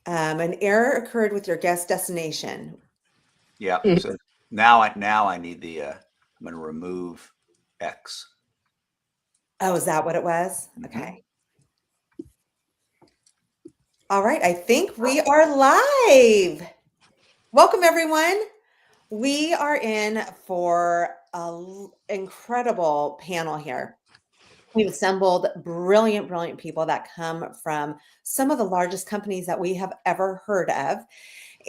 An error occurred with your guest destination. Yeah. So now I need the I'm going to remove X. Oh, is that what it was? Mm-hmm. Okay. All right. I think we are live. Welcome, everyone. We are in for an incredible panel here. We've assembled brilliant, brilliant people that come from some of the largest companies that we have ever heard of.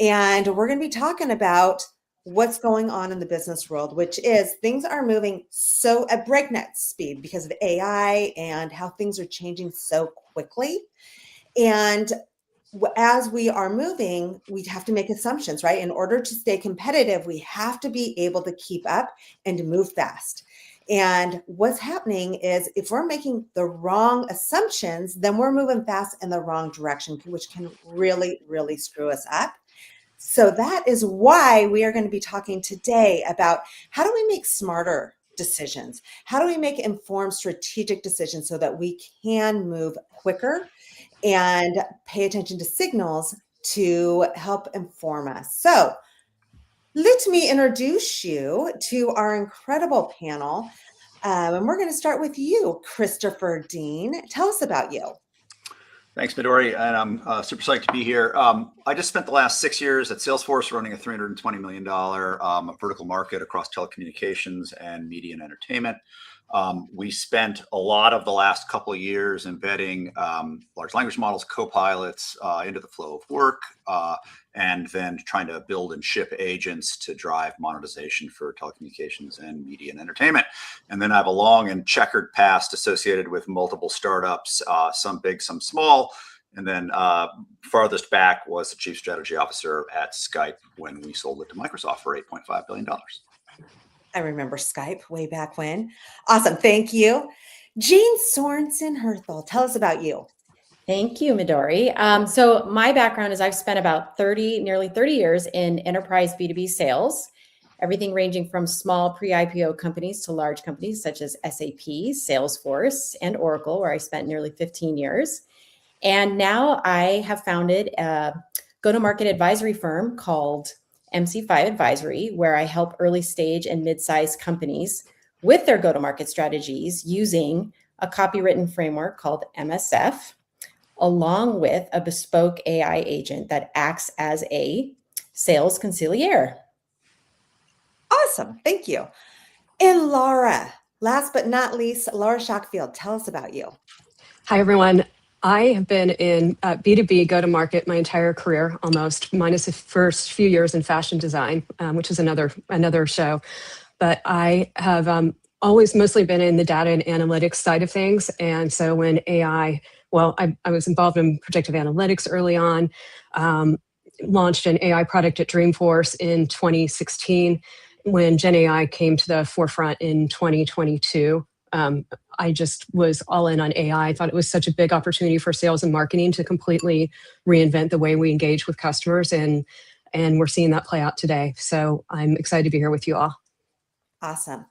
And we're going to be talking about what's going on in the business world, which is things are moving so at breakneck speed because of AI and how things are changing so quickly. And as we are moving, we have to make assumptions, right? In order to stay competitive, we have to be able to keep up and to move fast. And what's happening is if we're making the wrong assumptions, then we're moving fast in the wrong direction, which can really, really screw us up. So that is why we are going to be talking today about how do we make smarter decisions? How do we make informed strategic decisions so that we can move quicker and pay attention to signals to help inform us? So let me introduce you to our incredible panel. And we're going to start with you, Christopher Dean. Tell us about you. Thanks, Midori, and I'm super psyched to be here. I just spent the last 6 years at Salesforce running a $320 million vertical market across telecommunications and media and entertainment. We spent a lot of the last couple of years embedding large language models, co-pilots into the flow of work, and then trying to build and ship agents to drive monetization for telecommunications and media and entertainment. And then I have a long and checkered past associated with multiple startups, some big, some small. And then farthest back was the chief strategy officer at Skype when we sold it to Microsoft for $8.5 billion. I remember Skype way back when. Awesome. Thank you. Jean Sorensen Herthel, tell us about you. Thank you, Midori. So my background is I've spent about nearly 30 years in enterprise B2B sales, everything ranging from small pre-IPO companies to large companies such as SAP, Salesforce, and Oracle, where I spent nearly 15 years. And now I have founded a go-to-market advisory firm called MC5 Advisory, where I help early stage and mid-sized companies with their go-to-market strategies using a copywritten framework called MSF, along with a bespoke AI agent that acts as a sales conciliere. Awesome. Thank you. And Laura, last but not least, Laura Schockfield, tell us about you. Hi, everyone. I have been in B2B go-to-market my entire career, almost, minus the first few years in fashion design, which is another show. But I have always mostly been in the data and analytics side of things. And so when AI, I was involved in predictive analytics early on, launched an AI product at Dreamforce in 2016. When Gen AI came to the forefront in 2022, I just was all in on AI. I thought it was such a big opportunity for sales and marketing to completely reinvent the way we engage with customers. And we're seeing that play out today. So I'm excited to be here with you all. Awesome.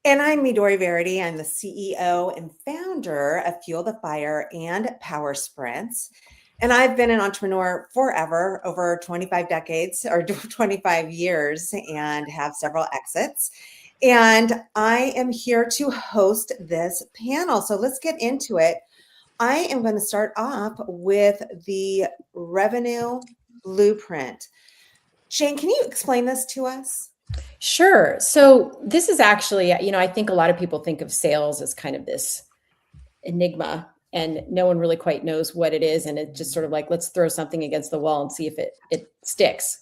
And I'm Midori Verity. I'm the CEO and founder of Fuel the Fire and Power Sprints. And I've been an entrepreneur forever, over 25 decades or 25 years, and have several exits. And I am here to host this panel. So let's get into it. I am going to start off with the revenue blueprint. Shane, can you explain this to us? Sure. So this is actually, I think a lot of people think of sales as kind of this enigma, and no one really quite knows what it is. And it's just sort of like, let's throw something against the wall and see if it sticks.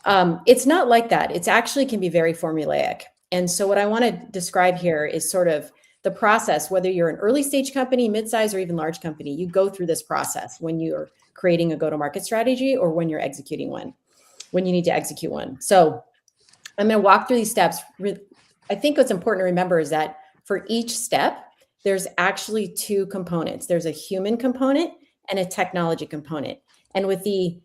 It's not like that. It's actually can be very formulaic. And so what I want to describe here is sort of the process, whether you're an early stage company, mid-size, or even large company, you go through this process when you're creating a go-to-market strategy or when you're executing one, when you need to execute one. So I'm going to walk through these steps. I think what's important to remember is that for each step, there's actually two components. There's a human component and a technology component. And with the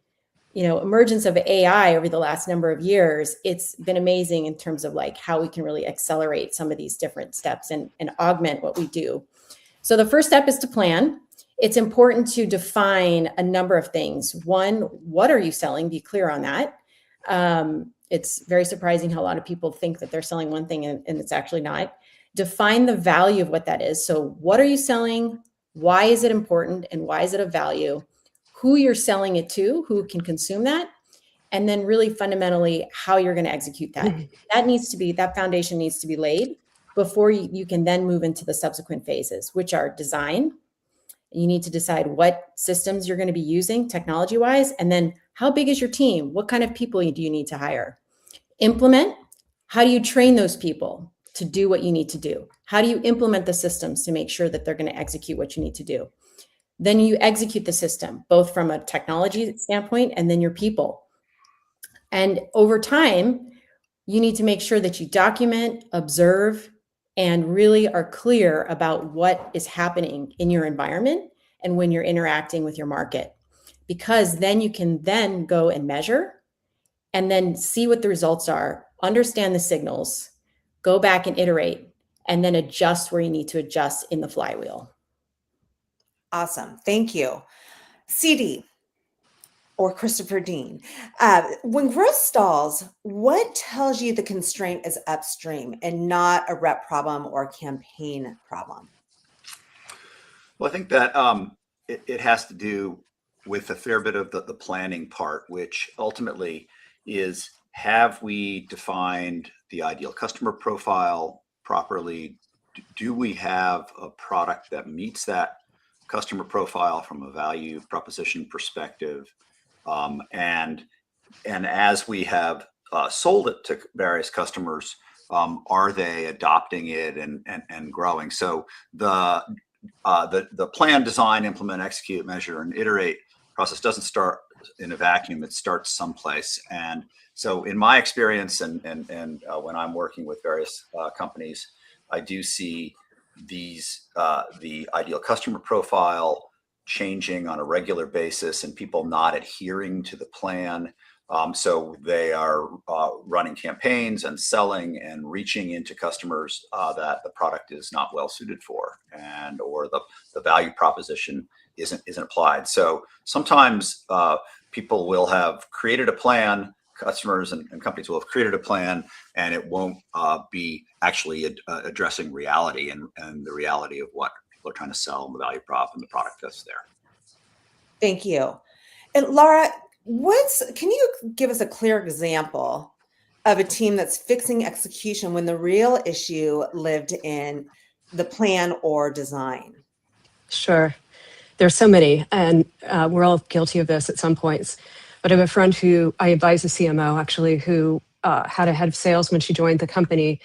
emergence of AI over the last number of years, it's been amazing in terms of like how we can really accelerate some of these different steps and augment what we do. So the first step is to plan. it's important to define a number of things. One, what are you selling? Be clear on that. It's very surprising how a lot of people think that they're selling one thing and it's actually not. Define the value of what that is. So what are you selling? Why is it important? And why is it of value? Who you're selling it to, who can consume that, and then really fundamentally how you're going to execute that. That foundation needs to be laid before you can then move into the subsequent phases, which are design. You need to decide what systems you're going to be using technology wise, and then how big is your team? What kind of people do you need to hire? Implement. How do you train those people to do what you need to do? How do you implement the systems to make sure that they're going to execute what you need to do? Then you execute the system, both from a technology standpoint and then your people. And over time, you need to make sure that you document, observe, and really are clear about what is happening in your environment and when you're interacting with your market. Because then you can then go and measure and then see what the results are, understand the signals, go back and iterate, and then adjust where you need to adjust in the flywheel. Awesome. Thank you. CD or Christopher Dean. When growth stalls, what tells you the constraint is upstream and not a rep problem or campaign problem? Well, I think that it has to do with a fair bit of the planning part, which ultimately is, have we defined the ideal customer profile properly? Do we have a product that meets that customer profile from a value proposition perspective? And as we have sold it to various customers, are they adopting it and growing? So the plan, design, implement, execute, measure, and iterate process doesn't start in a vacuum. It starts someplace. And so in my experience and when I'm working with various companies, I do see these the ideal customer profile changing on a regular basis and people not adhering to the plan. So they are running campaigns and selling and reaching into customers that the product is not well suited for, and or the value proposition isn't applied. So sometimes people will have created a plan, customers and companies will have created a plan, and it won't be actually addressing reality and the reality of what people are trying to sell and the value prop and the product that's there. Thank you. And Laura, can you give us a clear example of a team that's fixing execution when the real issue lived in the plan or design? Sure. There's so many, and we're all guilty of this at some points. But I have a friend who I advise, a CMO actually, who had a head of sales when she joined the company,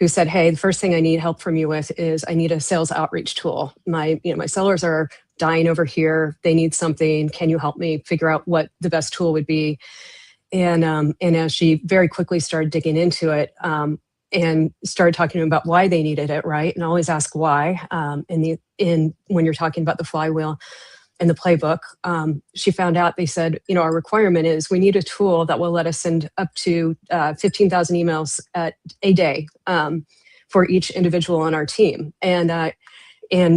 who said, "Hey, the first thing I need help from you with is I need a sales outreach tool. My sellers are dying over here. They need something. Can you help me figure out what the best tool would be?" And as she very quickly started digging into it, and started talking about why they needed it, right? And always ask why. When you're talking about the flywheel and the playbook, she found out, they said, our requirement is we need a tool that will let us send up to 15,000 emails a day for each individual on our team. And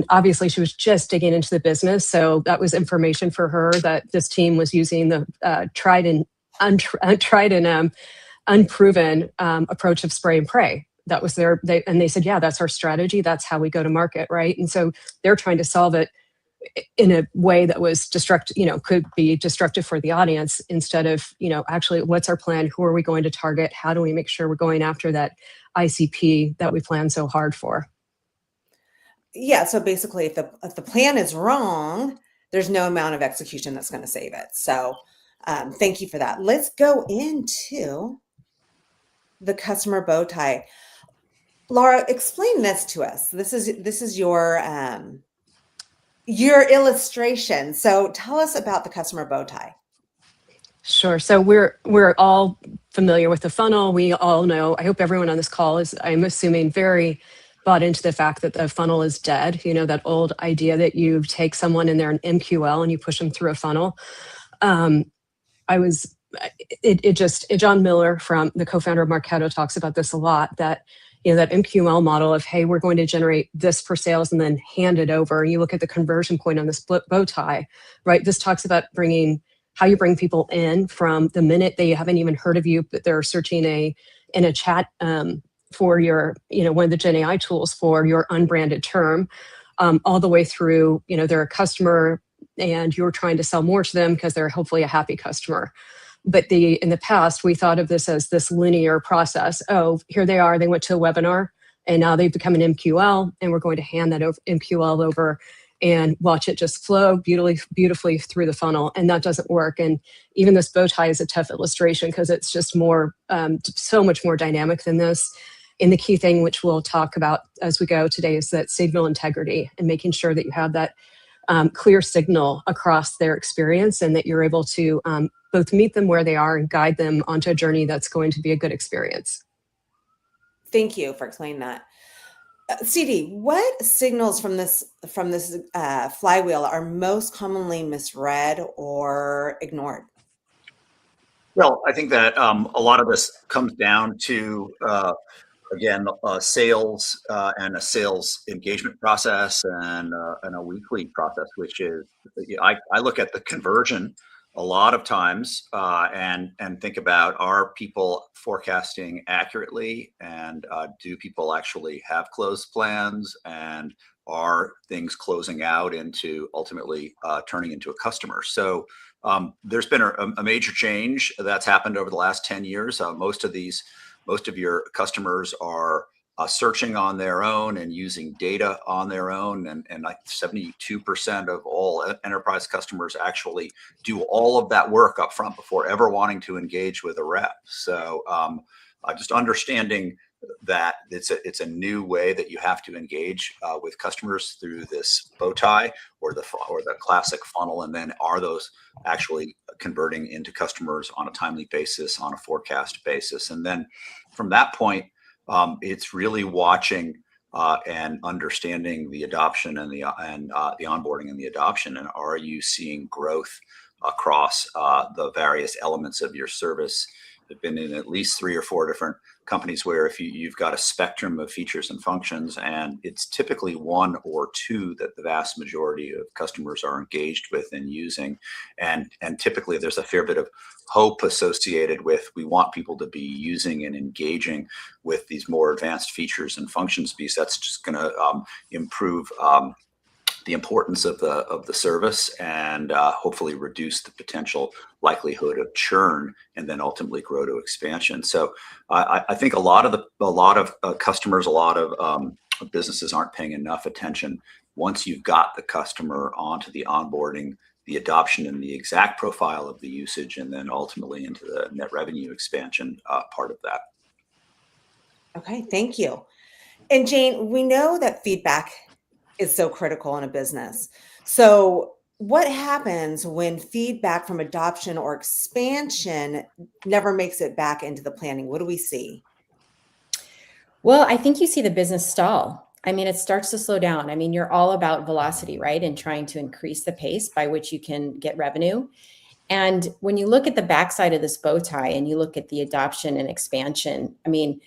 obviously she was just digging into the business. So that was information for her that this team was using the tried and unproven approach of spray and pray. That was and they said, yeah, that's our strategy. That's how we go to market, right? And so they're trying to solve it in a way that was could be destructive for the audience, instead of, actually, what's our plan? Who are we going to target? How do we make sure we're going after that ICP that we plan so hard for? Yeah. So basically, if the plan is wrong, there's no amount of execution that's going to save it. So thank you for that. Let's go into the customer bow tie. Laura, explain this to us. This is your illustration. So tell us about the customer bow tie. Sure. So we're all familiar with the funnel. We all know, I hope everyone on this call is, I'm assuming, very bought into the fact that the funnel is dead. That old idea that you take someone and they're an MQL and you push them through a funnel. John Miller, from the co-founder of Marketo, talks about this a lot, that that MQL model of, hey, we're going to generate this per sales and then hand it over. You look at the conversion point on this bow tie, right? This talks about how you bring people in from the minute they haven't even heard of you, but they're searching in a chat for your, one of the Gen AI tools for your unbranded term, all the way through, they're a customer and you're trying to sell more to them because they're hopefully a happy customer. But in the past, we thought of this as this linear process. Oh, here they are. They went to a webinar and now they've become an MQL and we're going to hand that MQL over and watch it just flow beautifully through the funnel. And that doesn't work. And even this bow tie is a tough illustration because it's just more, so much more dynamic than this. And the key thing, which we'll talk about as we go today, is that signal integrity and making sure that you have that clear signal across their experience and that you're able to both meet them where they are and guide them onto a journey that's going to be a good experience. Thank you for explaining that. CD, what signals from this flywheel are most commonly misread or ignored? Well, I think that a lot of this comes down to again, sales and a sales engagement process and a weekly process, which is I look at the conversion a lot of times and think about, are people forecasting accurately, and do people actually have closed plans, and are things closing out into ultimately turning into a customer? So there's been a major change that's happened over the last 10 years. Most of your customers are searching on their own and using data on their own. And like 72% of all enterprise customers actually do all of that work up front before ever wanting to engage with a rep. So just understanding that it's a new way that you have to engage with customers through this bow tie or the classic funnel, and then are those actually converting into customers on a timely basis, on a forecast basis. And then from that point, it's really watching and understanding the adoption and the onboarding and the adoption. And are you seeing growth across the various elements of your service? I've been in at least 3 or 4 different companies where if you've got a spectrum of features and functions, and it's typically 1 or 2 that the vast majority of customers are engaged with and using. And typically there's a fair bit of hope associated with, we want people to be using and engaging with these more advanced features and functions, because that's just going to improve the importance of the service and hopefully reduce the potential likelihood of churn, and then ultimately grow to expansion. So I think a lot of customers, a lot of businesses aren't paying enough attention once you've got the customer onto the onboarding, the adoption, and the exact profile of the usage, and then ultimately into the net revenue expansion part of that. Okay, thank you. And Jane, we know that feedback is so critical in a business. So what happens when feedback from adoption or expansion never makes it back into the planning? What do we see? Well, I think you see the business stall. I mean, it starts to slow down. I mean, you're all about velocity, right? And trying to increase the pace by which you can get revenue. And when you look at the backside of this bow tie and you look at the adoption and expansion, I mean,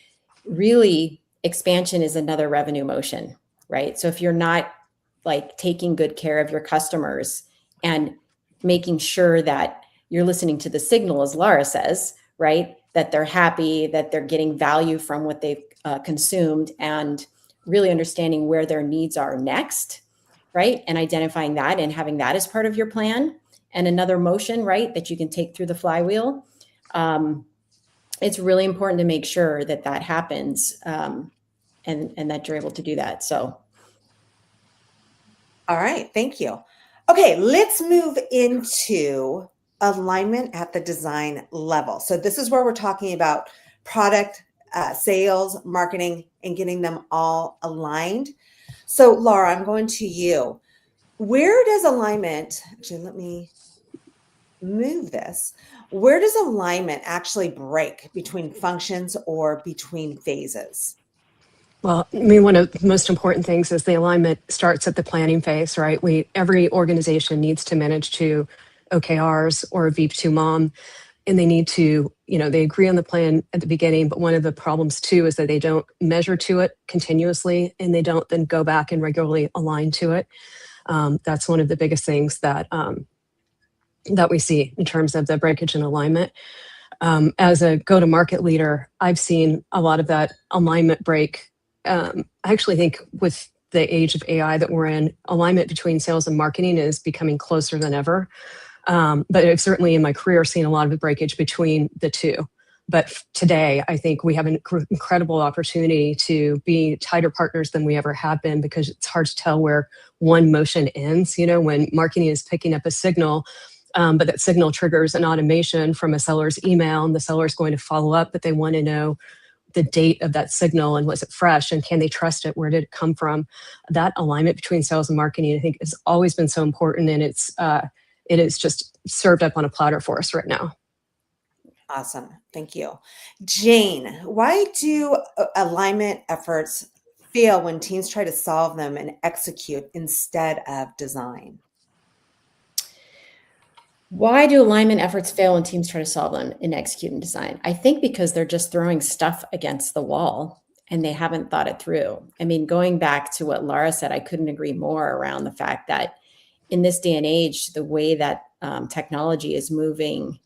really, expansion is another revenue motion, right? So if you're not like taking good care of your customers and making sure that you're listening to the signal, as Laura says, right? That they're happy, that they're getting value from what they've consumed, and really understanding where their needs are next, right? And identifying that and having that as part of your plan. And another motion, right, that you can take through the flywheel. It's really important to make sure that that happens and that you're able to do that. So. All right, thank you. Okay, let's move into alignment at the design level. So this is where we're talking about product, sales, marketing, and getting them all aligned. So Laura, I'm going to you. Where does alignment, actually, let me move this. Where does alignment actually break between functions or between phases? Well, I mean, one of the most important things is the alignment starts at the planning phase, right? Every organization needs to manage to OKRs or a VP2 MOM. and they need to, they agree on the plan at the beginning, but one of the problems too is that they don't measure to it continuously, and they don't then go back and regularly align to it. That's one of the biggest things that that we see in terms of the breakage and alignment. As a go-to-market leader, I've seen a lot of that alignment break. I actually think with the age of AI that we're in, alignment between sales and marketing is becoming closer than ever. But I've certainly in my career seen a lot of the breakage between the two. But today, I think we have an incredible opportunity to be tighter partners than we ever have been, because it's hard to tell where one motion ends. When marketing is picking up a signal, but that signal triggers an automation from a seller's email, and the seller is going to follow up, but they want to know the date of that signal and was it fresh and can they trust it? Where did it come from? That alignment between sales and marketing, I think, has always been so important, and it is just served up on a platter for us right now. Awesome. Thank you. Jane, why do alignment efforts fail when teams try to solve them and execute instead of design? Why do alignment efforts fail when teams try to solve them and execute and design? I think because they're just throwing stuff against the wall and they haven't thought it through. I mean, going back to what Laura said, I couldn't agree more around the fact that in this day and age, the way that technology is moving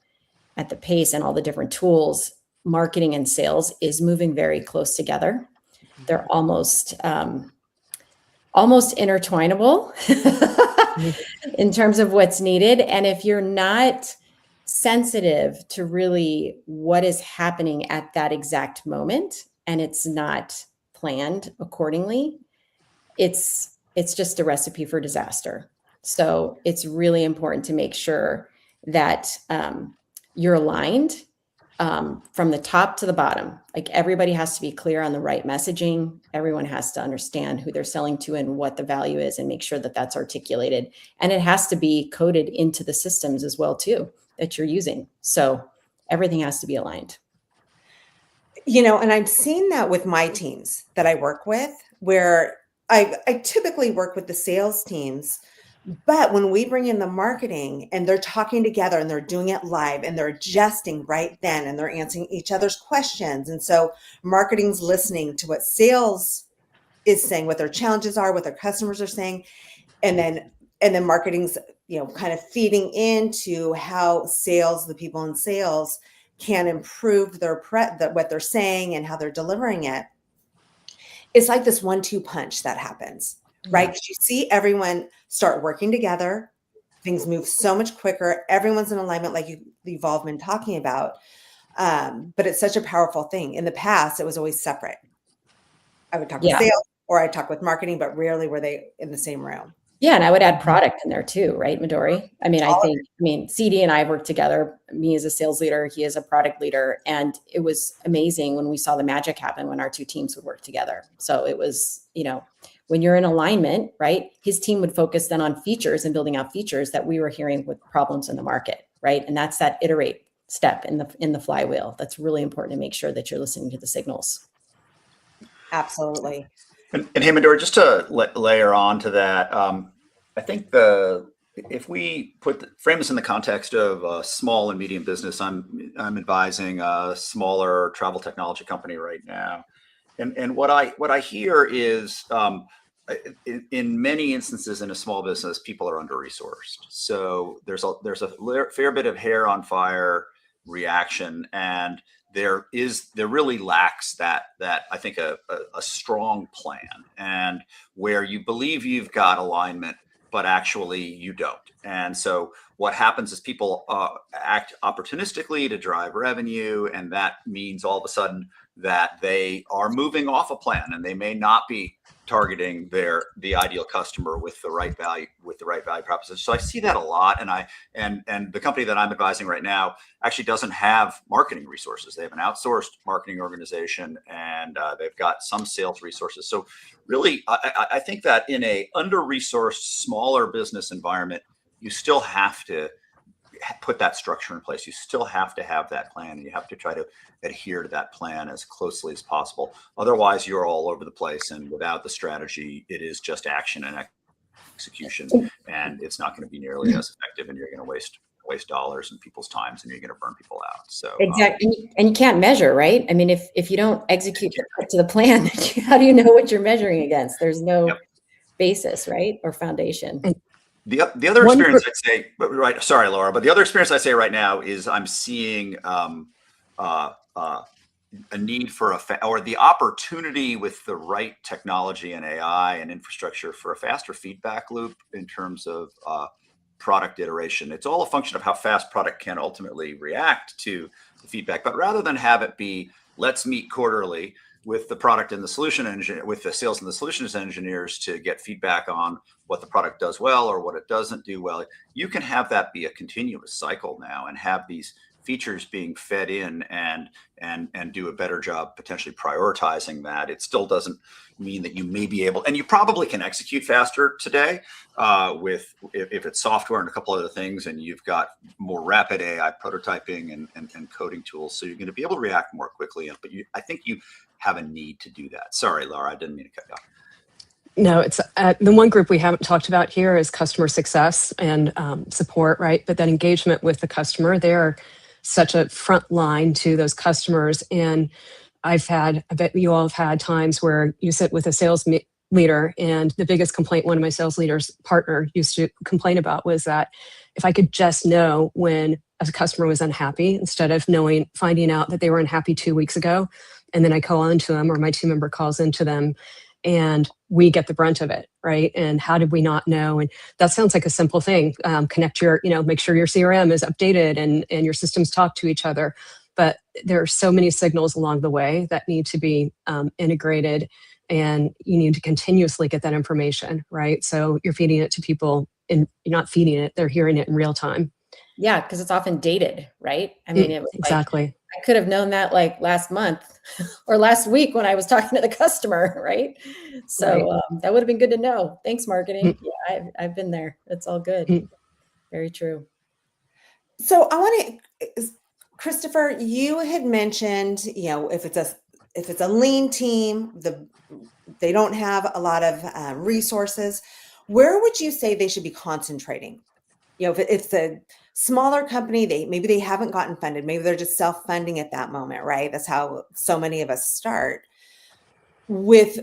at the pace and all the different tools, marketing and sales is moving very close together. They're almost intertwinable in terms of what's needed. And if you're not sensitive to really what is happening at that exact moment, and it's not planned accordingly, it's just a recipe for disaster. So it's really important to make sure that you're aligned from the top to the bottom. Like, everybody has to be clear on the right messaging. Everyone has to understand who they're selling to and what the value is, and make sure that that's articulated. And it has to be coded into the systems as well too that you're using. So everything has to be aligned. And I've seen that with my teams that I work with, where I typically work with the sales teams. But when we bring in the marketing and they're talking together and they're doing it live and they're adjusting right then and they're answering each other's questions. And so marketing's listening to what sales is saying, what their challenges are, what their customers are saying. And then marketing's, kind of feeding into how sales, the people in sales, can improve their what they're saying and how they're delivering it. It's like this 1-2 punch that happens. Right? Because you see everyone start working together. Things move so much quicker. Everyone's in alignment, like you've all been talking about. But it's such a powerful thing. In the past, it was always separate. I would talk with sales or I'd talk with marketing, but rarely were they in the same room. Yeah, and I would add product in there too, right, Midori? I mean, CD and I worked together, me as a sales leader, he as a product leader, and it was amazing when we saw the magic happen when our two teams would work together. So it was, when you're in alignment, right, his team would focus then on features and building out features that we were hearing with problems in the market, right? And that's that iterate step in the flywheel. That's really important to make sure that you're listening to the signals. Absolutely. And hey, Midori, just to layer on to that, I think if we frame this in the context of a small and medium business, I'm advising a smaller travel technology company right now, and what I hear is in many instances in a small business, people are under-resourced. So there's a fair bit of hair on fire reaction, and there really lacks that I think a strong plan, and where you believe you've got alignment, but actually you don't. And so what happens is people act opportunistically to drive revenue, and that means all of a sudden that they are moving off a plan, and they may not be targeting the ideal customer with the right value proposition. So I see that a lot, and the company that I'm advising right now actually doesn't have marketing resources. They have an outsourced marketing organization, and they've got some sales resources. So really, I think that in a under-resourced, smaller business environment, you still have to put that structure in place. You still have to have that plan, and you have to try to adhere to that plan as closely as possible. Otherwise, you're all over the place, and without the strategy, it is just action and execution, and it's not going to be nearly as effective, and you're going to waste waste dollars and people's times, and you're going to burn people out. So exactly, and you can't measure, right? I mean, if you don't execute to the plan, how do you know what you're measuring against? There's no basis, right, or foundation. And the other experience I'd say, right? Sorry, Laura, but the other experience I say right now is I'm seeing a need for or the opportunity with the right technology and AI and infrastructure for a faster feedback loop in terms of product iteration. It's all a function of how fast product can ultimately react to the feedback. But rather than have it be, let's meet quarterly with the product and the solution engineer, with the sales and the solutions engineers to get feedback on what the product does well or what it doesn't do well, you can have that be a continuous cycle now and have these features being fed in and do a better job potentially prioritizing that. It still doesn't mean that you may be able, and you probably can execute faster today with if it's software and a couple other things, and you've got more rapid AI prototyping and coding tools, so you're going to be able to react more quickly. But I think you have a need to do that. Sorry, Laura, I didn't mean to cut you off. No, it's the one group we haven't talked about here is customer success and support, right? But then engagement with the customer, they're such a front line to those customers. And I bet you all have had times where you sit with a sales leader, and the biggest complaint one of my sales leaders partner used to complain about was that if I could just know when a customer was unhappy instead of finding out that they were unhappy 2 weeks ago, and then I call into them or my team member calls into them, and we get the brunt of it, right? And how did we not know? And that sounds like a simple thing. Connect make sure your CRM is updated and your systems talk to each other. But there are so many signals along the way that need to be integrated, and you need to continuously get that information, right? So you're feeding it to people, and you're not feeding it, they're hearing it in real time. Yeah, because it's often dated, right? I mean, it was exactly. I could have known that like last month or last week when I was talking to the customer, right? So Right. that would have been good to know. Thanks, marketing. Yeah, I've been there. It's all good. Very true. So I want to, Christopher, you had mentioned, if it's a lean team, they don't have a lot of resources. Where would you say they should be concentrating? If it's a smaller company, maybe they haven't gotten funded. Maybe they're just self-funding at that moment, right? That's how so many of us start. With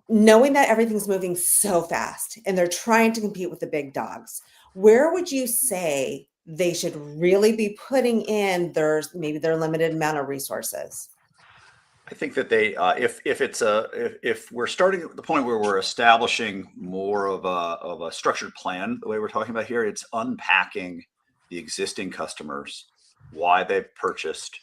knowing that everything's moving so fast and they're trying to compete with the big dogs, where would you say they should really be putting in their limited amount of resources? I think that they, if we're starting at the point where we're establishing more of a structured plan, the way we're talking about here, it's unpacking the existing customers, why they've purchased,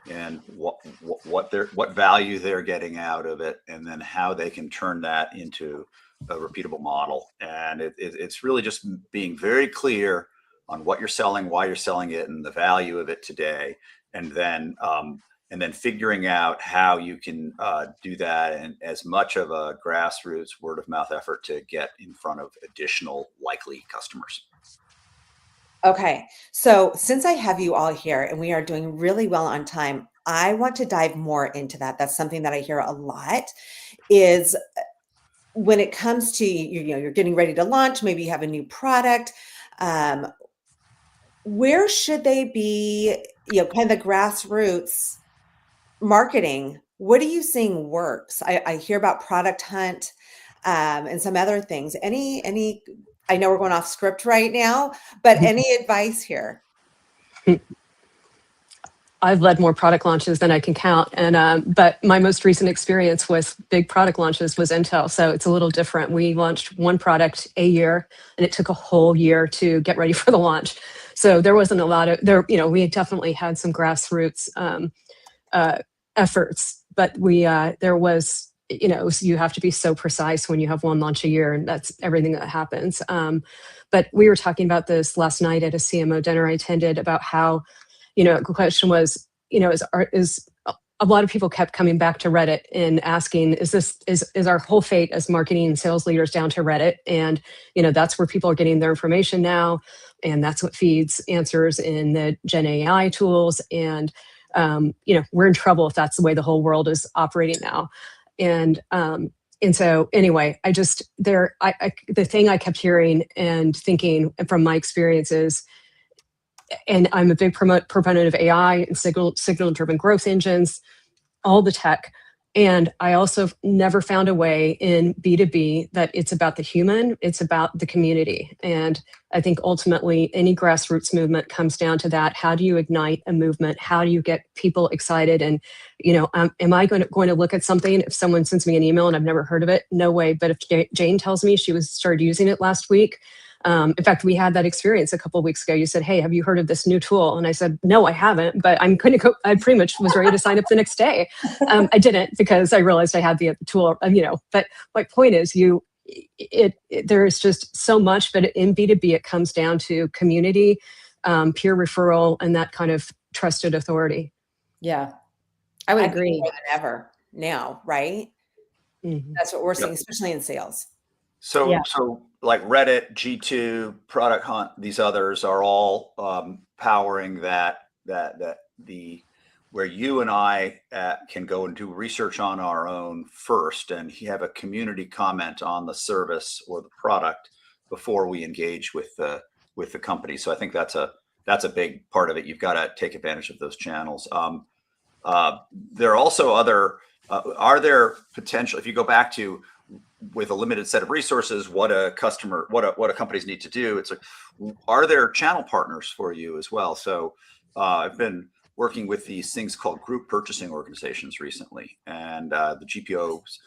and what value they're getting out of it, and then how they can turn that into a repeatable model. And it's really just being very clear on what you're selling, why you're selling it, and the value of it today, and then figuring out how you can do that and as much of a grassroots word of mouth effort to get in front of additional likely customers. Okay. So since I have you all here and we are doing really well on time, I want to dive more into that. That's something that I hear a lot is when it comes to, you're getting ready to launch, maybe you have a new product. Where should they be, kind of the grassroots marketing? What are you seeing works? I hear about Product Hunt and some other things. Any? I know we're going off script right now, but any advice here? I've led more product launches than I can count, and but my most recent experience with big product launches was Intel, so it's a little different. We launched one product a year, and it took a whole year to get ready for the launch. So there wasn't a lot of there. We definitely had some grassroots efforts, but there was. You have to be so precise when you have one launch a year, and that's everything that happens. But we were talking about this last night at a CMO dinner I attended about how, the question was, is a lot of people kept coming back to Reddit and asking, is our whole fate as marketing and sales leaders down to Reddit? And, that's where people are getting their information now. And that's what feeds answers in the Gen AI tools. And, we're in trouble if that's the way the whole world is operating now. And so anyway, the thing I kept hearing and thinking from my experience is and I'm a big proponent of AI and signal-driven growth engines, all the tech. And I also never found a way in B2B that it's about the human, it's about the community. And I think ultimately any grassroots movement comes down to that. How do you ignite a movement? How do you get people excited? And, am I going to look at something if someone sends me an email and I've never heard of it? No way. But if Jane tells me she started using it last week, in fact, we had that experience a couple of weeks ago. You said, "Hey, have you heard of this new tool?" And I said, "No, I haven't, but I'm going to go." I pretty much was ready to sign up the next day. I didn't because I realized I had the tool, But my point is, there is just so much. But in B2B, it comes down to community, peer referral, and that kind of trusted authority. Yeah, I would agree. More than ever now, right? Mm-hmm. That's what we're seeing, especially in sales. So, Yeah. so like Reddit, G2, Product Hunt, these others are all powering that where you and I can go and do research on our own first, and have a community comment on the service or the product before we engage with the company. So I think that's a big part of it. You've got to take advantage of those channels. There are also other. Are there potential? If you go back to with a limited set of resources, what a companies need to do. It's like, are there channel partners for you as well? So I've been working with these things called group purchasing organizations recently, and the GPOs.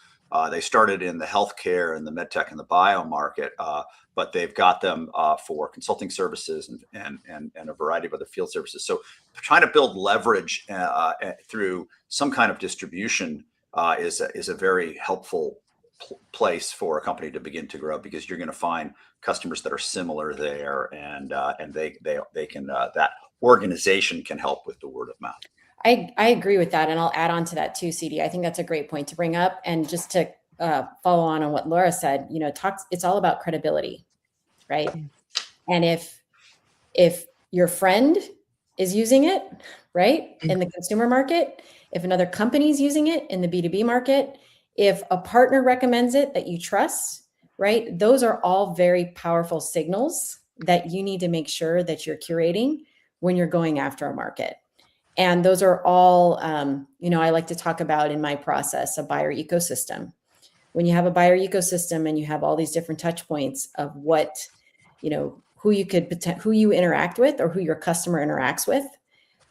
They started in the healthcare and the medtech and the bio market, but they've got them for consulting services and a variety of other field services. So trying to build leverage through some kind of distribution is a very helpful place for a company to begin to grow, because you're going to find customers that are similar there, and they can that organization can help with the word of mouth. I agree with that. And I'll add on to that too, CD. I think that's a great point to bring up. And just to follow on what Laura said, it's all about credibility, right? And if your friend is using it, right, in the consumer market, if another company is using it in the B2B market, if a partner recommends it that you trust, right, those are all very powerful signals that you need to make sure that you're curating when you're going after a market. And those are all, I like to talk about in my process a buyer ecosystem. When you have a buyer ecosystem and you have all these different touch points of what, who you interact with or who your customer interacts with,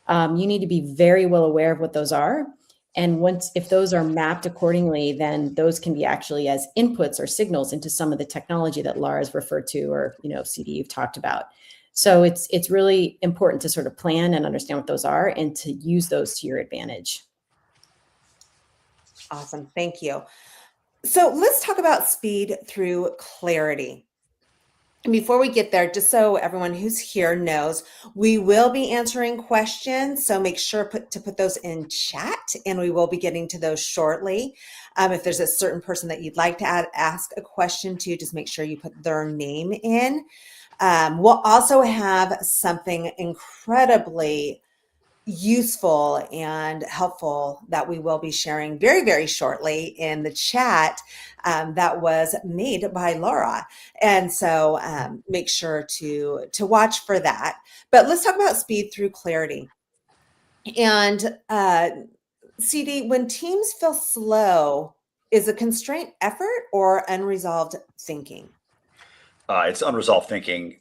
you need to be very well aware of what those are. And if those are mapped accordingly, then those can be actually as inputs or signals into some of the technology that Laura's referred to, or, CD you've talked about. So it's really important to sort of plan and understand what those are and to use those to your advantage. Awesome. Thank you. So let's talk about speed through clarity. And before we get there, just so everyone who's here knows, we will be answering questions. So make sure to put those in chat, and we will be getting to those shortly. If there's a certain person that you'd like to ask a question to, just make sure you put their name in. We'll also have something incredibly useful and helpful that we will be sharing very, very shortly in the chat that was made by Laura. And so make sure to watch for that. But let's talk about speed through clarity. And CD, when teams feel slow, is a constraint effort or unresolved thinking? It's unresolved thinking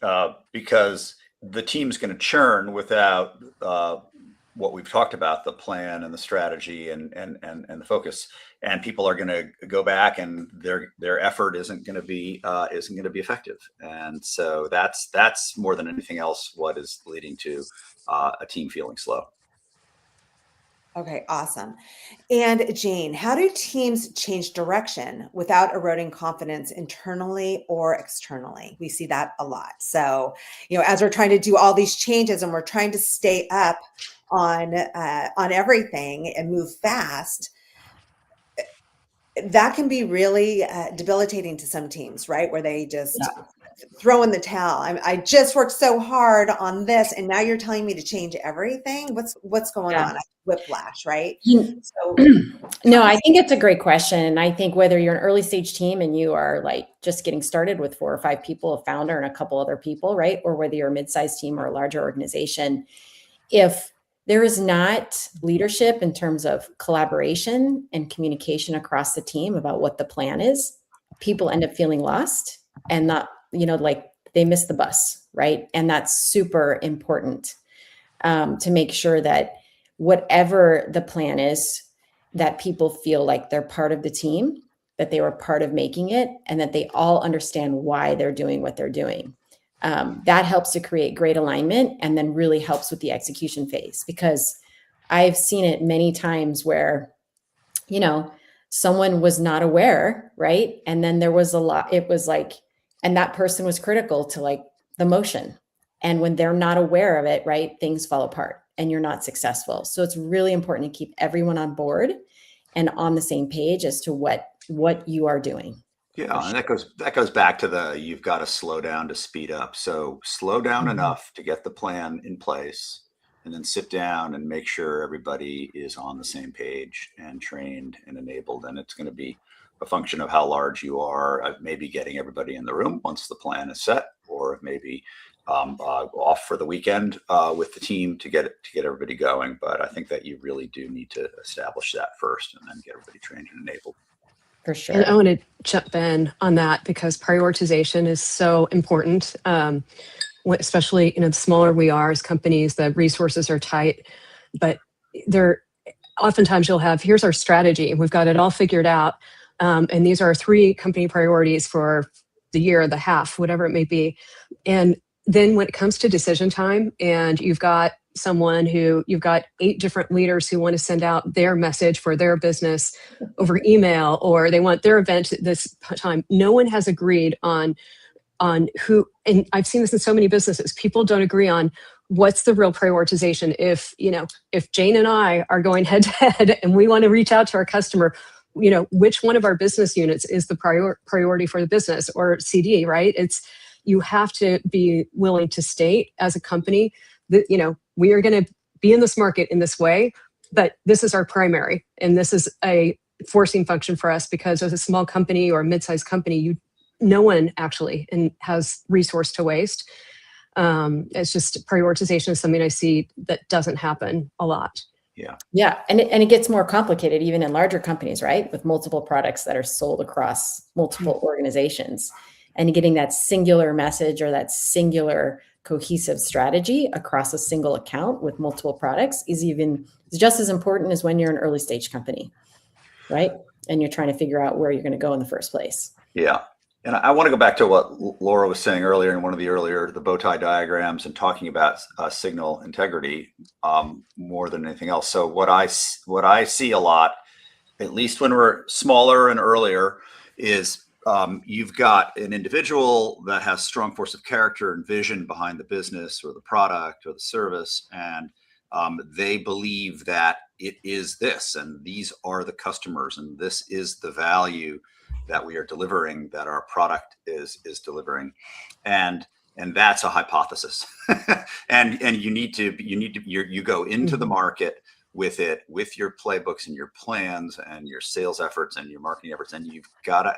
because the team's going to churn without what we've talked about, the plan and the strategy and the focus, and people are going to go back, and their effort isn't going to be effective. And so that's more than anything else what is leading to a team feeling slow. Okay, awesome. And Jane, how do teams change direction without eroding confidence internally or externally? We see that a lot. So, as we're trying to do all these changes and we're trying to stay up on everything and move fast, that can be really debilitating to some teams, right? Where they just throw in the towel. I just worked so hard on this, and now you're telling me to change everything. What's going Yeah. on? Whiplash, right? You- So No, I think it's a great question. And I think whether you're an early stage team and you are like just getting started with 4 or 5 people, a founder and a couple other people, right? Or whether you're a mid-sized team or a larger organization, if there is not leadership in terms of collaboration and communication across the team about what the plan is, people end up feeling lost and not, like they miss the bus, right? And that's super important to make sure that whatever the plan is, that people feel like they're part of the team, that they were part of making it, and that they all understand why they're doing what they're doing. That helps to create great alignment and then really helps with the execution phase, because I've seen it many times where, someone was not aware, right? And then there was it was like, and that person was critical to like the motion. And when they're not aware of it, right, things fall apart and you're not successful. So it's really important to keep everyone on board and on the same page as to what you are doing. Yeah, and that goes back to you've got to slow down to speed up. So slow down enough to get the plan in place, and then sit down and make sure everybody is on the same page and trained and enabled. And it's going to be a function of how large you are, maybe getting everybody in the room once the plan is set, or maybe off for the weekend with the team to get everybody going. But I think that you really do need to establish that first, and then get everybody trained and enabled. For sure. And I want to jump in on that because prioritization is so important. Especially, the smaller we are as companies, the resources are tight, but oftentimes you'll have, here's our strategy. We've got it all figured out. And these are 3 company priorities for the year, the half, whatever it may be. And then when it comes to decision time and you've got 8 different leaders who want to send out their message for their business over email, or they want their event at this time, no one has agreed on who, and I've seen this in so many businesses, people don't agree on what's the real prioritization. If Jane and I are going head to head and we want to reach out to our customer, which one of our business units is the priority for the business, or CD, right? You have to be willing to state as a company that, we are going to be in this market in this way, but this is our primary. And this is a forcing function for us, because as a small company or mid-sized company, no one actually has resource to waste. It's just prioritization is something I see that doesn't happen a lot. Yeah. And it gets more complicated even in larger companies, right? With multiple products that are sold across multiple organizations, and getting that singular message or that singular cohesive strategy across a single account with multiple products is just as important as when you're an early stage company, right? And you're trying to figure out where you're going to go in the first place. Yeah. And I want to go back to what Laura was saying earlier in one of the bow tie diagrams, and talking about signal integrity more than anything else. So what I see a lot, at least when we're smaller and earlier, is you've got an individual that has strong force of character and vision behind the business or the product or the service, and they believe that it is this, and these are the customers, and this is the value that we are delivering, that our product is delivering, and that's a hypothesis. and you go into the market with it, with your playbooks and your plans and your sales efforts and your marketing efforts, and you've got to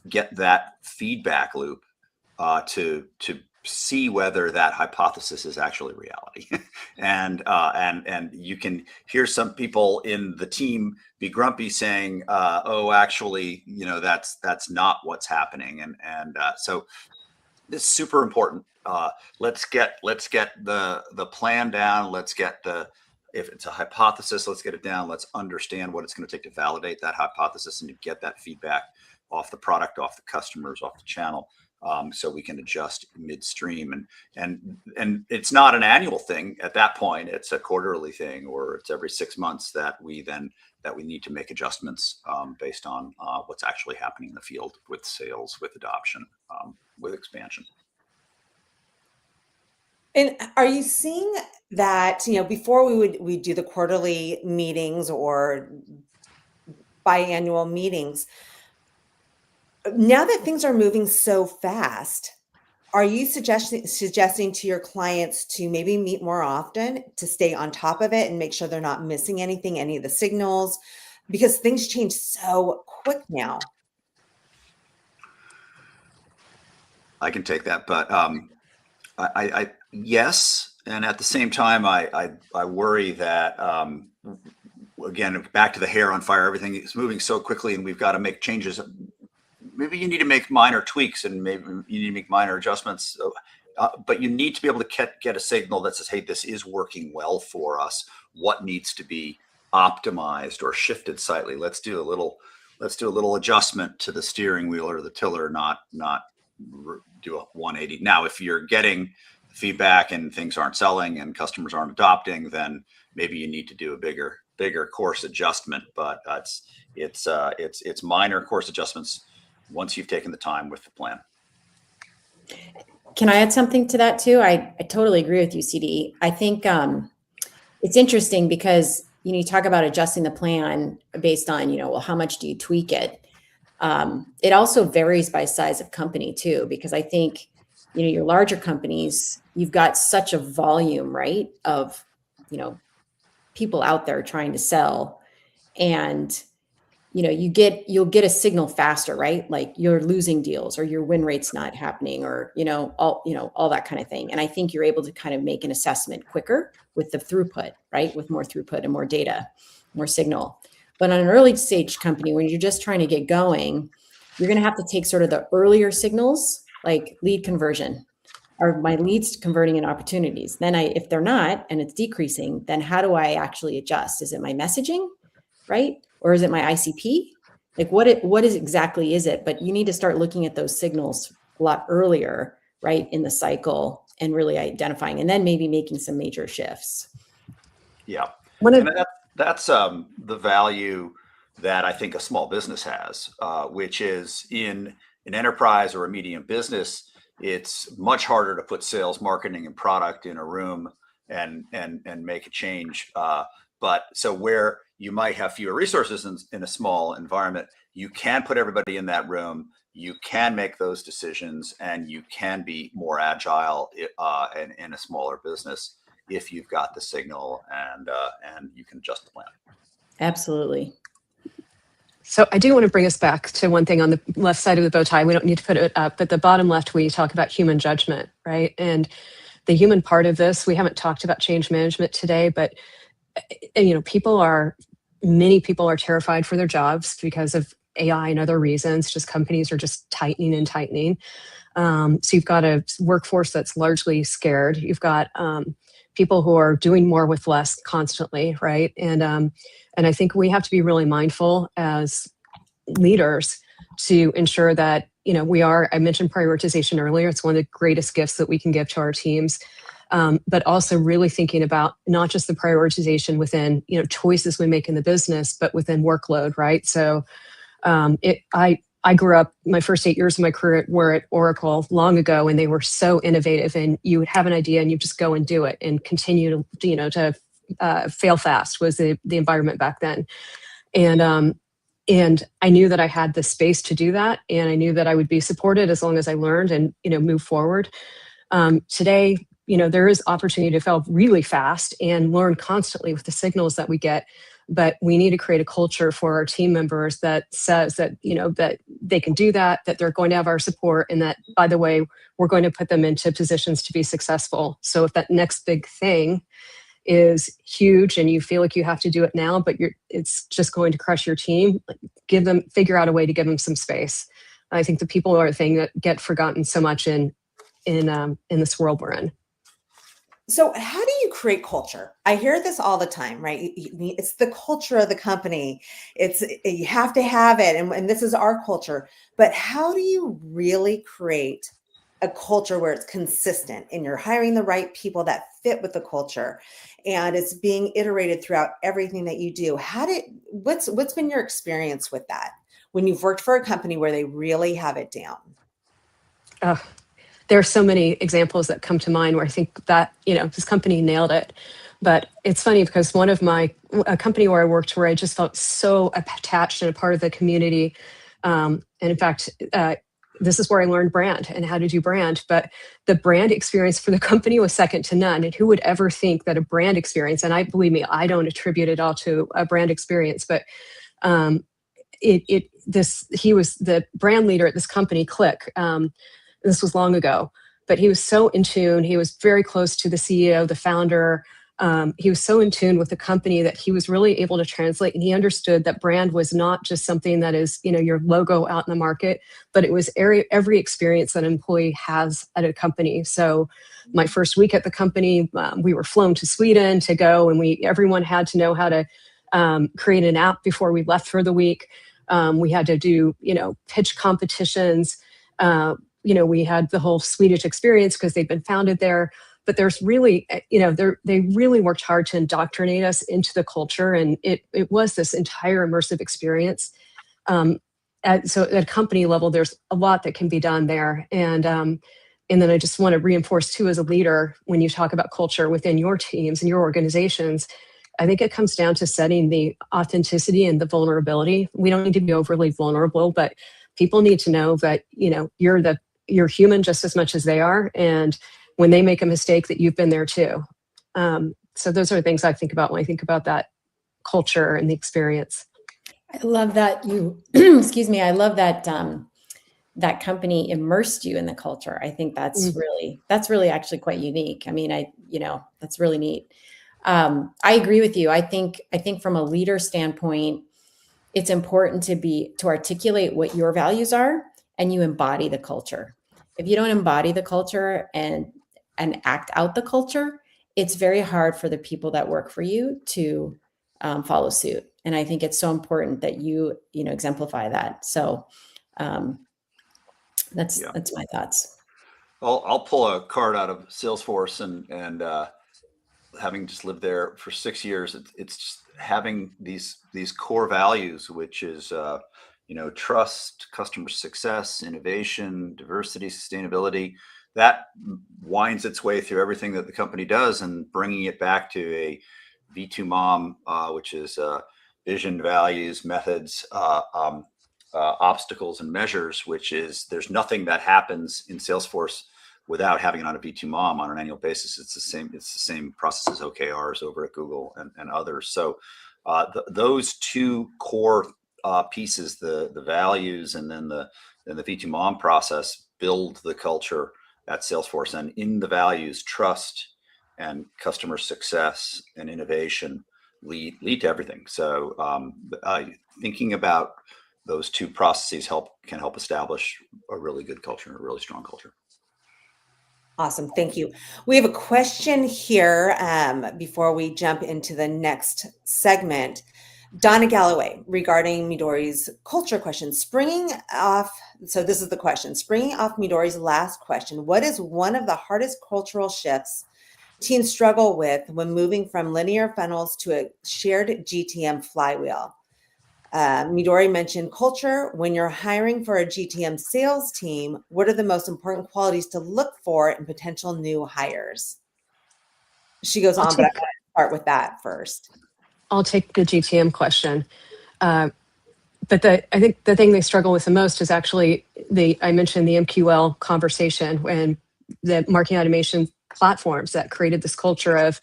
get that feedback loop to see whether that hypothesis is actually reality. and you can hear some people in the team be grumpy, saying, oh, actually, that's not what's happening. And so this is super important. Let's get the plan down. If it's a hypothesis, let's get it down. Let's understand what it's going to take to validate that hypothesis and to get that feedback off the product, off the customers, off the channel, so we can adjust midstream. And it's not an annual thing at that point. It's a quarterly thing, or it's every 6 months that we need to make adjustments based on what's actually happening in the field with sales, with adoption, with expansion. And are you seeing that, before we do the quarterly meetings or biannual meetings, now that things are moving so fast, Are you suggesting to your clients to maybe meet more often to stay on top of it and make sure they're not missing anything, any of the signals? Because things change so quick now. I can take that, but yes, and at the same time, I worry that again, back to the hair on fire, everything is moving so quickly, and we've got to make changes. Maybe you need to make minor tweaks, and maybe you need to make minor adjustments. But you need to be able to get a signal that says, "Hey, this is working well for us. What needs to be optimized or shifted slightly? Let's do a little adjustment to the steering wheel or the tiller, not do a 180." Now, if you're getting feedback and things aren't selling and customers aren't adopting, then maybe you need to do a bigger course adjustment. But it's minor course adjustments once you've taken the time with the plan. Can I add something to that too? I totally agree with you, CD. I think it's interesting because you talk about adjusting the plan based on well, how much do you tweak it? It also varies by size of company too, because I think your larger companies, you've got such a volume, right, of people out there trying to sell, and you'll get a signal faster, right? Like you're losing deals or your win rate's not happening, or all that kind of thing. And I think you're able to kind of make an assessment quicker with the throughput, right? With more throughput and more data, more signal. But on an early stage company, when you're just trying to get going, you're going to have to take sort of the earlier signals, like lead conversion. Are my leads converting in opportunities? Then if they're not, and it's decreasing, then how do I actually adjust? Is it my messaging, right? Or is it my ICP? Like what is exactly is it? But you need to start looking at those signals a lot earlier, right, in the cycle, and really identifying, and then maybe making some major shifts. Yeah. And that's the value that I think a small business has, which is in an enterprise or a medium business, it's much harder to put sales, marketing, and product in a room and make a change. But so where you might have fewer resources in a small environment, you can put everybody in that room, you can make those decisions, and you can be more agile in a smaller business if you've got the signal and you can adjust the plan. Absolutely. So I do want to bring us back to one thing on the left side of the bow tie. We don't need to put it up, but the bottom left, we talk about human judgment, right? And the human part of this, we haven't talked about change management today, but many people are terrified for their jobs because of AI and other reasons. Just companies are just tightening and tightening. So you've got a workforce that's largely scared. You've got people who are doing more with less constantly, right? And I think we have to be really mindful as leaders to ensure that I mentioned prioritization earlier. It's one of the greatest gifts that we can give to our teams. But also really thinking about not just the prioritization within choices we make in the business, but within workload, right? So I grew up, my first 8 years of my career were at Oracle long ago, and they were so innovative, and you would have an idea and you just go and do it and continue to fail fast was the environment back then. And I knew that I had the space to do that, and I knew that I would be supported as long as I learned and move forward. Today, there is opportunity to fail really fast and learn constantly with the signals that we get. But we need to create a culture for our team members that says that, that they can do that they're going to have our support, and that, by the way, we're going to put them into positions to be successful. So if that next big thing is huge and you feel like you have to do it now, but it's just going to crush your team, figure out a way to give them some space. I think the people are the thing that get forgotten so much in this world we're in. So how do you create culture? I hear this all the time, right? It's the culture of the company. You have to have it. And this is our culture. But how do you really create a culture where it's consistent and you're hiring the right people that fit with the culture and it's being iterated throughout everything that you do? What's been your experience with that when you've worked for a company where they really have it down? There are so many examples that come to mind where I think that, this company nailed it. But it's funny because a company where I worked, where I just felt so attached and a part of the community. And in fact, this is where I learned brand and how to do brand. But the brand experience for the company was second to none. And who would ever think that a brand experience, and believe me, I don't attribute it all to a brand experience, but he was the brand leader at this company, Click. This was long ago, but he was so in tune. He was very close to the CEO, the founder. He was so in tune with the company that he was really able to translate, and he understood that brand was not just something that is, your logo out in the market, but it was every experience that an employee has at a company. So my first week at the company, we were flown to Sweden to go, and everyone had to know how to create an app before we left for the week. We had to do, pitch competitions. We had the whole Swedish experience because they'd been founded there. But there's really, they really worked hard to indoctrinate us into the culture. And it was this entire immersive experience. So at company level, there's a lot that can be done there. And then I just want to reinforce too, as a leader, when you talk about culture within your teams and your organizations, I think it comes down to setting the authenticity and the vulnerability. We don't need to be overly vulnerable, but people need to know that, you're human just as much as they are. And when they make a mistake, that you've been there too. So those are the things I think about when I think about that culture and the experience. I love that you, excuse me, I love that that company immersed you in the culture. I think that's really actually quite unique. I mean, that's really neat. I agree with you. I think from a leader standpoint, it's important to articulate what your values are, and you embody the culture. If you don't embody the culture and act out the culture, it's very hard for the people that work for you to follow suit. And I think it's so important that you exemplify that. So that's my thoughts. I'll pull a card out of Salesforce and having just lived there for 6 years, it's just having these core values, which is trust, customer success, innovation, diversity, sustainability. That winds its way through everything that the company does, and bringing it back to a V2 MOM, which is vision, values, methods, obstacles, and measures. Which is, there's nothing that happens in Salesforce without having it on a V2 MOM on an annual basis. It's the same process as OKRs over at Google and others. So those two core pieces, the values and then the V2 MOM process, build the culture at Salesforce. And in the values, trust and customer success and innovation lead to everything. So thinking about those two processes can help establish a really good culture and a really strong culture. Awesome. Thank you. We have a question here before we jump into the next segment. Donna Galloway, regarding Midori's culture question, springing off Midori's last question, what is one of the hardest cultural shifts teams struggle with when moving from linear funnels to a shared GTM flywheel? Midori mentioned culture. When you're hiring for a GTM sales team, what are the most important qualities to look for in potential new hires? She goes on, but I want to start with that first. I'll take the GTM question. But I think the thing they struggle with the most is actually I mentioned the MQL conversation and the marketing automation platforms that created this culture of,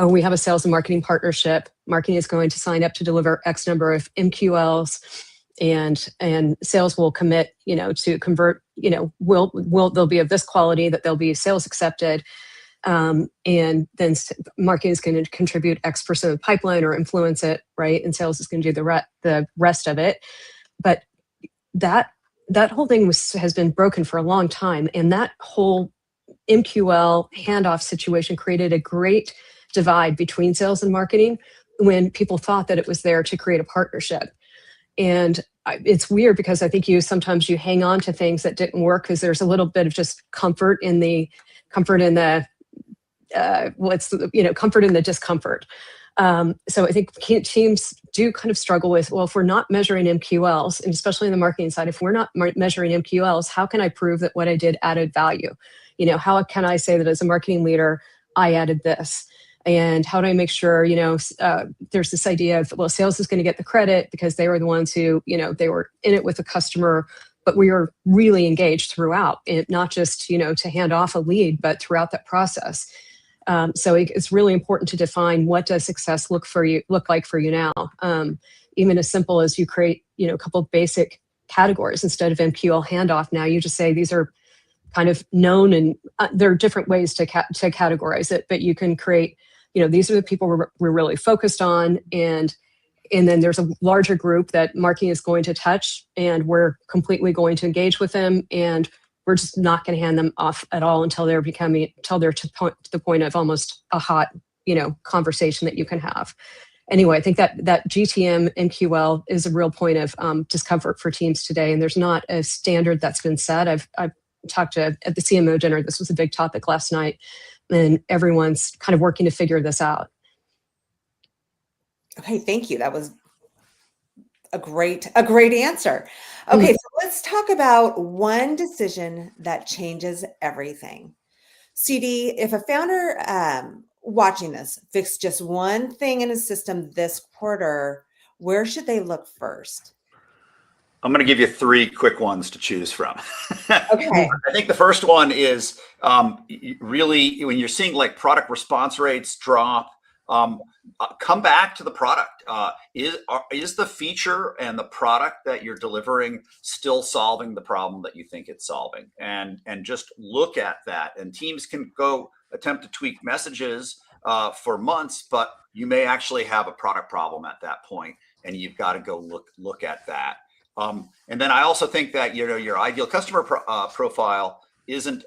we have a sales and marketing partnership. Marketing is going to sign up to deliver X number of MQLs, and sales will commit, to convert, they'll be of this quality that they'll be sales accepted. And then marketing is going to contribute X% of the pipeline or influence it, right? And sales is going to do the rest of it. But that whole thing has been broken for a long time. And that whole MQL handoff situation created a great divide between sales and marketing when people thought that it was there to create a partnership. And it's weird because I think sometimes you hang on to things that didn't work because there's a little bit of just comfort in the discomfort. So I think teams do kind of struggle with, well, if we're not measuring MQLs, and especially in the marketing side, if we're not measuring MQLs, how can I prove that what I did added value? How can I say that as a marketing leader, I added this? And how do I make sure, there's this idea of, well, sales is going to get the credit because they were the ones who, they were in it with the customer but we are really engaged throughout it, not just, to hand off a lead, but throughout that process. So it's really important to define what does success look like for you now. Even as simple as you create, a couple of basic categories instead of MQL handoff. Now you just say these are kind of known, and there are different ways to categorize it, but you can create, these are the people we're really focused on, and then there's a larger group that marketing is going to touch, and we're completely going to engage with them, and we're just not going to hand them off at all until they're to the point of almost a hot, conversation that you can have. Anyway, I think that GTM MQL is a real point of discomfort for teams today, and there's not a standard that's been set. I've talked to at the CMO dinner. This was a big topic last night, and everyone's kind of working to figure this out. Okay, thank you. That was a great answer. Okay, so let's talk about one decision that changes everything. CD, if a founder watching this fixed just one thing in his system this quarter, where should they look first? I'm going to give you 3 quick ones to choose from. Okay. I think the first one is really when you're seeing like product response rates drop, come back to the product. Is the feature and the product that you're delivering still solving the problem that you think it's solving? And just look at that. And teams can go attempt to tweak messages for months, but you may actually have a product problem at that point, and you've got to go look at that. And then I also think that your ideal customer profile isn't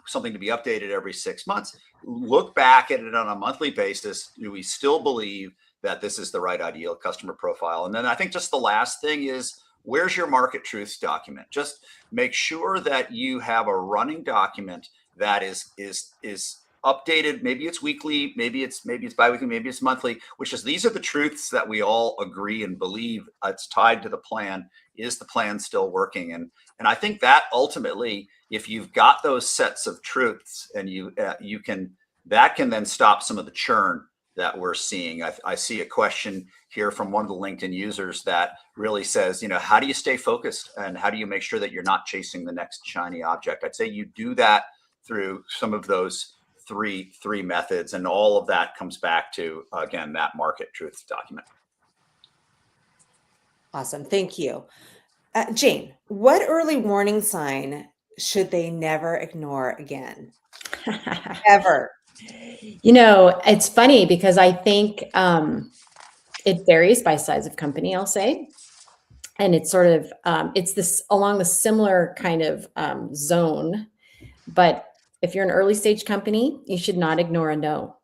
something to be updated every 6 months. Look back at it on a monthly basis. Do we still believe that this is the right ideal customer profile? And then I think just the last thing is, where's your market truths document? Just make sure that you have a running document that is updated. Maybe it's weekly, maybe it's biweekly, maybe it's monthly, which is these are the truths that we all agree and believe. It's tied to the plan. Is the plan still working? And I think that ultimately, if you've got those sets of truths, and that can then stop some of the churn that we're seeing. I see a question here from one of the LinkedIn users that really says, how do you stay focused, and how do you make sure that you're not chasing the next shiny object? I'd say you do that through some of those three methods, and all of that comes back to, again, that market truth document. Awesome. Thank you. Jane, what early warning sign should they never ignore again? Ever? It's funny because I think it varies by size of company, I'll say. And it's sort of, it's this along the similar kind of zone. But if you're an early stage company, you should not ignore a no.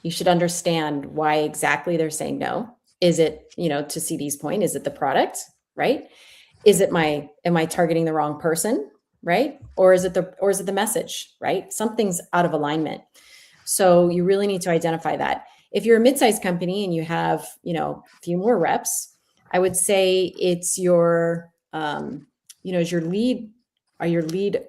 You should understand why exactly they're saying no. Is it, to CD's point, is it the product, right? Is it am I targeting the wrong person, right? Or is it the message, right? Something's out of alignment. So you really need to identify that. If you're a mid-sized company and you have, a few more reps, I would say it's your, is your lead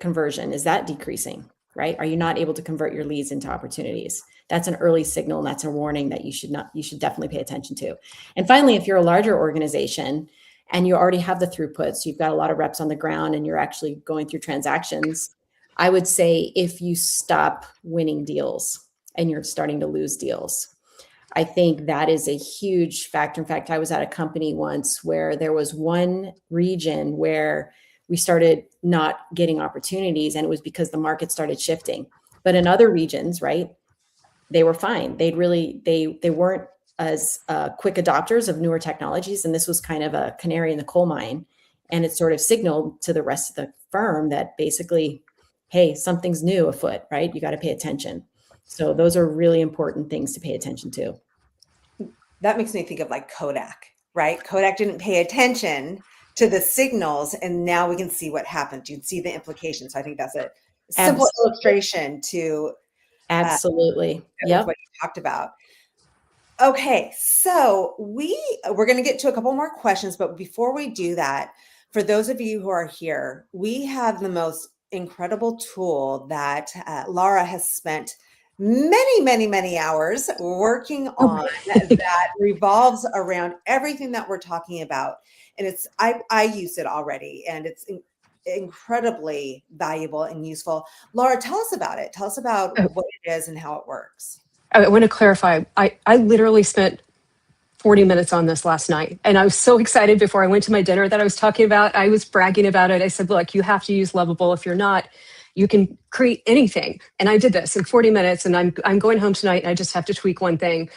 conversion, is that decreasing, right? Are you not able to convert your leads into opportunities? That's an early signal, and that's a warning that you should definitely pay attention to. And finally, if you're a larger organization and you already have the throughputs, you've got a lot of reps on the ground and you're actually going through transactions, I would say if you stop winning deals and you're starting to lose deals, I think that is a huge factor. In fact, I was at a company once where there was one region where we started not getting opportunities, and it was because the market started shifting. But in other regions, right, they were fine. They weren't as quick adopters of newer technologies, and this was kind of a canary in the coal mine. And it sort of signaled to the rest of the firm that basically, hey, something's new afoot, right? You got to pay attention. So those are really important things to pay attention to. That makes me think of like Kodak, right? Kodak didn't pay attention to the signals, and now we can see what happened. You can see the implications. So I think that's a simple illustration to absolutely what you talked about. Okay, so we're going to get to a couple more questions, but before we do that, for those of you who are here, we have the most incredible tool that Laura has spent many, many, many hours working on that revolves around everything that we're talking about. And I use it already, and it's incredibly valuable and useful. Laura, tell us about it. Tell us about Oh, what it is and how it works. I want to clarify. I literally spent 40 minutes on this last night. And I was so excited before I went to my dinner that I was talking about. I was bragging about it. I said, look, you have to use Lovable. If you're not, you can create anything. And I did this in 40 minutes, and I'm going home tonight, and I just have to tweak one thing.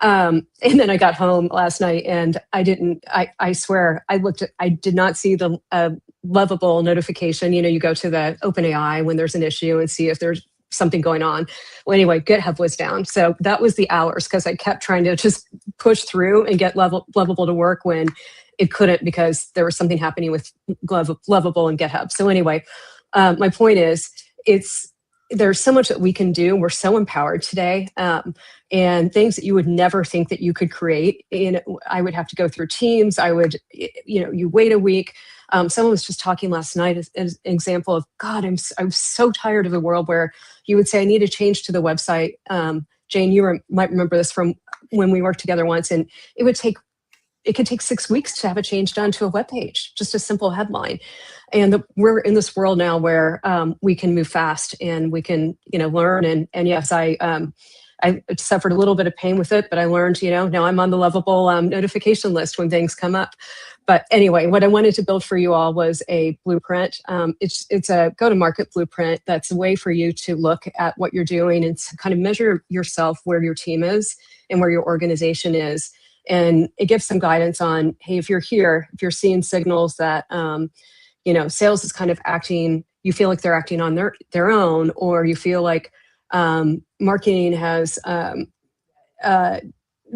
And then I got home last night, and I swear, I did not see the Lovable notification. You know, you go to the OpenAI when there's an issue and see if there's something going on. Well, anyway, GitHub was down. So that was the hours, because I kept trying to just push through and get Lovable to work when it couldn't, because there was something happening with Lovable and GitHub. So anyway, my point is, there's so much that we can do. We're so empowered today, and things that you would never think that you could create. And I would have to go through Teams. You wait a week. Someone was just talking last night as an example of, God, I'm so tired of the world where you would say, I need a change to the website. Jane, might remember this from when we worked together once, and it could take 6 weeks to have a change done to a web page, just a simple headline. And we're in this world now where we can move fast, and we can, learn. And yes, I suffered a little bit of pain with it, but I learned, now I'm on the Lovable notification list when things come up. But anyway, what I wanted to build for you all was a blueprint. It's a go-to-market blueprint that's a way for you to look at what you're doing and to kind of measure yourself where your team is and where your organization is. And it gives some guidance on, hey, if you're seeing signals that, sales is kind of acting, you feel like they're acting on their own, or you feel like marketing has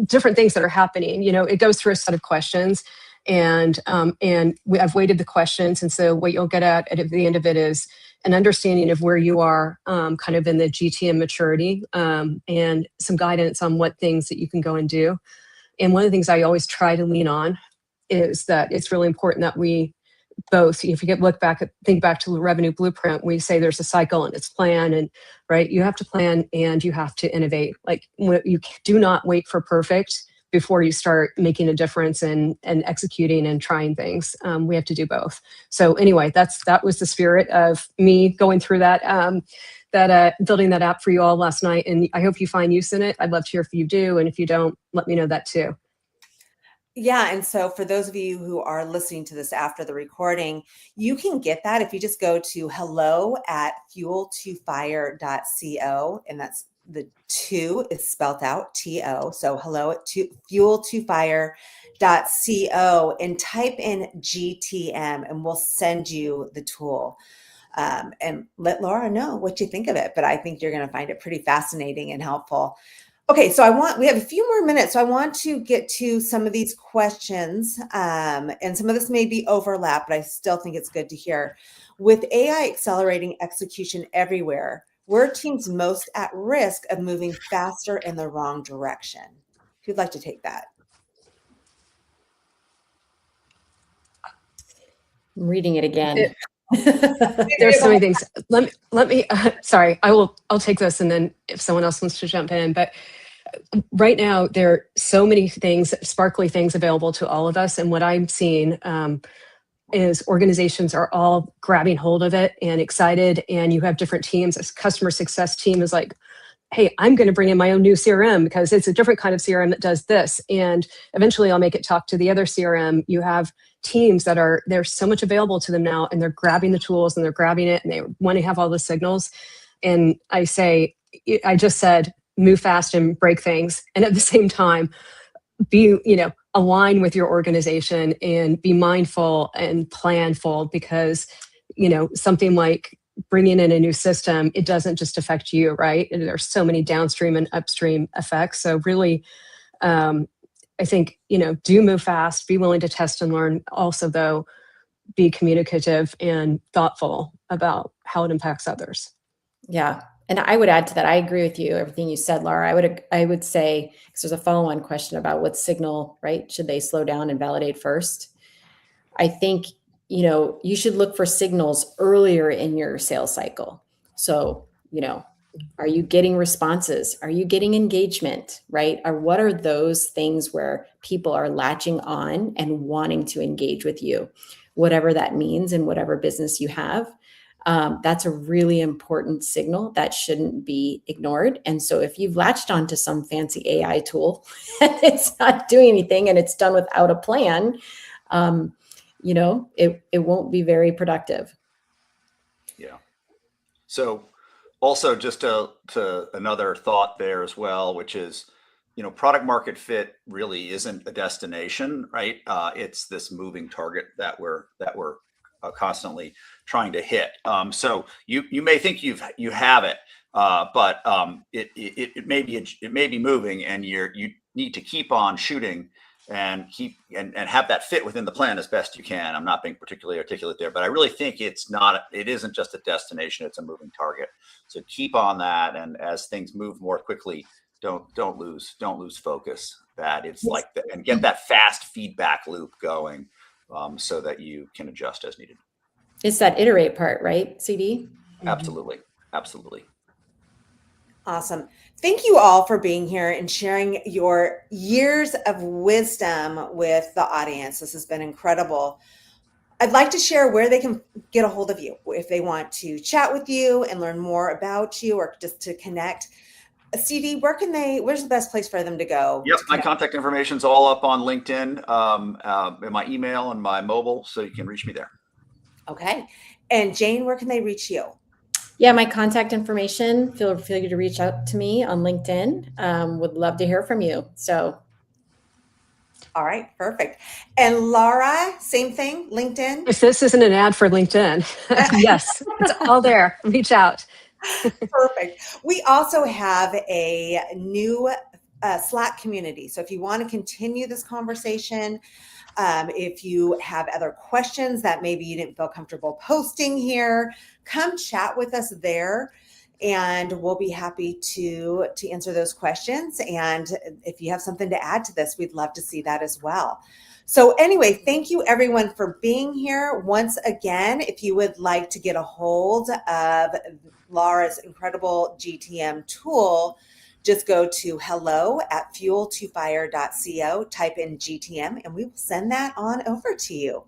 different things that are happening. It goes through a set of questions, and I've weighted the questions. And so what you'll get at the end of it is an understanding of where you are kind of in the GTM maturity, and some guidance on what things that you can go and do. And one of the things I always try to lean on is that it's really important that we both, if you think back to the revenue blueprint, we say there's a cycle and it's plan, and right, you have to plan and you have to innovate. Like, you do not wait for perfect before you start making a difference and executing and trying things. We have to do both. So anyway, that was the spirit of me going through that, building that app for you all last night. And I hope you find use in it. I'd love to hear if you do. And if you don't, let me know that too. Yeah. And so for those of you who are listening to this after the recording, you can get that if you just go to hello@fuel2fire.co. And that's the 2 is spelled out TO. So fuel2fire.co, and type in GTM, and we'll send you the tool. And let Laura know what you think of it. But I think you're going to find it pretty fascinating and helpful. Okay, so we have a few more minutes. So I want to get to some of these questions, and some of this may be overlap, but I still think it's good to hear. With AI accelerating execution everywhere, where are teams most at risk of moving faster in the wrong direction? Who'd like to take that? I'm reading it again. There's so many things. Let me sorry, I'll take this, and then if someone else wants to jump in. But right now, there are so many things, sparkly things available to all of us. And what I'm seeing is organizations are all grabbing hold of it and excited. And you have different teams. A customer success team is like, hey, I'm going to bring in my own new CRM because it's a different kind of CRM that does this. And eventually I'll make it talk to the other CRM. You have teams there's so much available to them now, and they're grabbing the tools and they're grabbing it, and they want to have all the signals. And I just said, move fast and break things. And at the same time, align with your organization and be mindful and planful, because, something like bringing in a new system, it doesn't just affect you, right? And there's so many downstream and upstream effects. So really, I think, do move fast, be willing to test and learn. Also, though, be communicative and thoughtful about how it impacts others. Yeah. And I would add to that. I agree with you, everything you said, Laura. I would say, because there's a follow-on question about what signal, right? Should they slow down and validate first? I think, you should look for signals earlier in your sales cycle. So, Are you getting responses? Are you getting engagement, right? Or what are those things where people are latching on and wanting to engage with you, whatever that means in whatever business you have? That's a really important signal that shouldn't be ignored. And so if you've latched onto some fancy AI tool and it's not doing anything and it's done without a plan, it won't be very productive. Yeah. So also just to another thought there as well, which is, product market fit really isn't a destination, right? It's this moving target that we're constantly trying to hit. So you may think you have it, but it may be moving, and you need to keep on shooting and have that fit within the plan as best you can. I'm not being particularly articulate there, but I really think it isn't just a destination, it's a moving target. So keep on that, and as things move more quickly, don't lose focus. That it's like and get that fast feedback loop going, so that you can adjust as needed. It's that iterate part, right, CD? Absolutely. Awesome. Thank you all for being here and sharing your years of wisdom with the audience. This has been incredible. I'd like to share where they can get a hold of you if they want to chat with you and learn more about you, or just to connect. CD, where's the best place for them to go? Yep, my contact information is all up on LinkedIn, in my email and my mobile, so you can reach me there. Okay. And Jane, where can they reach you? Yeah, my contact information, feel free to reach out to me on LinkedIn. Would love to hear from you. So. All right, perfect. And Laura, same thing, LinkedIn? If this isn't an ad for LinkedIn, yes, it's all there. Reach out. Perfect. We also have a new Slack community. So if you want to continue this conversation, if you have other questions that maybe you didn't feel comfortable posting here, come chat with us there, and we'll be happy to answer those questions. And if you have something to add to this, we'd love to see that as well. So anyway, thank you everyone for being here. Once again, if you would like to get a hold of Laura's incredible GTM tool, just go to hello@fuel2fire.co, type in GTM, and we will send that on over to you.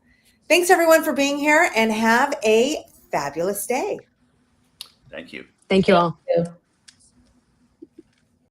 Thanks everyone for being here, and have a fabulous day. Thank you. Thank you all. Thank you.